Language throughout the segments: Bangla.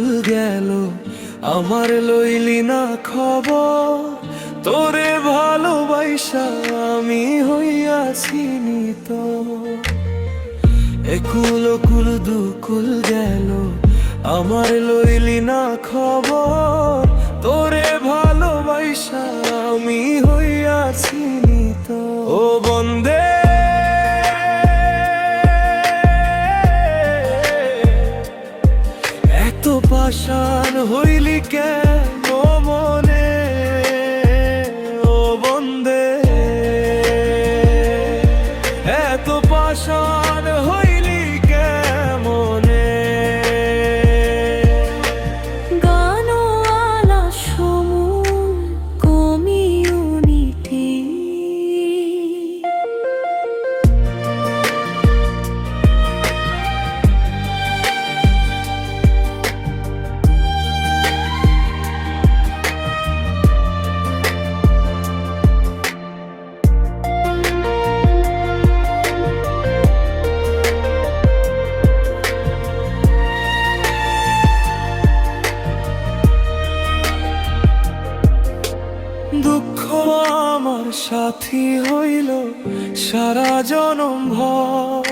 দুকুল গেল আমার লইলি না খবর, তোরে ভালোবাসা আমি হইয়াছি নিত। একুল কুল দুকুল গেল আমার লইলি না খবর, তোরে ভালোবাসা আমি হইয়াছি নিত। ও বন্দে এত পাষাণ হইলি কেন মনে, ও বন্দে এত পাষাণ হইলি কেমনে। গানওয়ালা সমূল কমিউনিটি, দুঃখ আমার সাথী হইল সারা জনম ভর,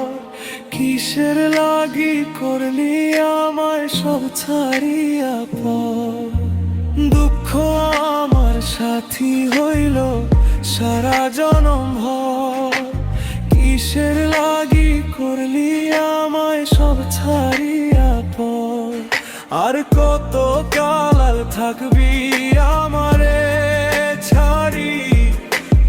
কিসের লাগি করলি আমায় সব ছাড়িয়া পর। দুঃখ আমার সাথী হইল সারা জনম ভর, কিসের লাগি করলি আমায় সব ছাড়িয়া পর। আর কত কাল থাকবি আমারে ছাড়ি,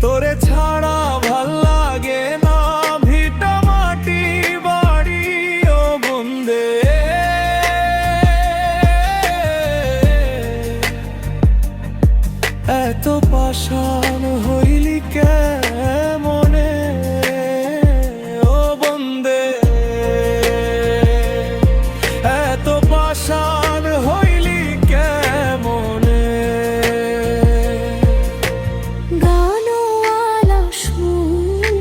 তোরে ছাড়া ভাল লাগে না ভিটা মাটি বাড়ি। ও বন্দে এত পাষাণ হইলি কেমনে, ও বন্দে এত পাষাণ হইলি কেমনে। গানওয়ালা সমূল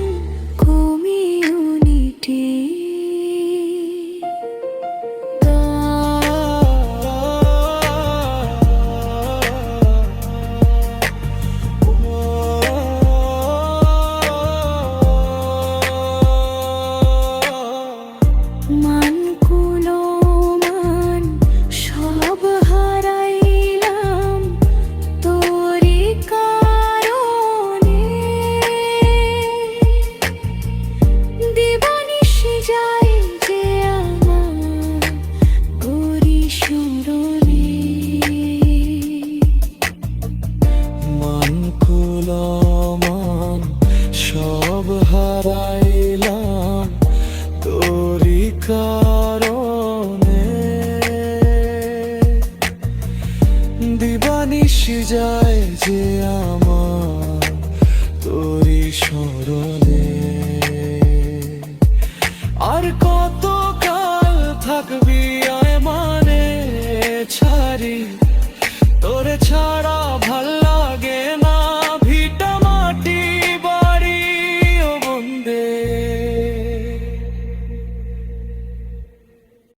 কমিউনিটি। মান কুলো মান সব হারাইলাম তোরি কারণে, দিবানিশি যায় যে আমার তোরি স্মরণে। মান কুলো মান সব হারাইলাম তোরি কারণে, দিবানিশি যায় যে আমার তোরি স্মরণে।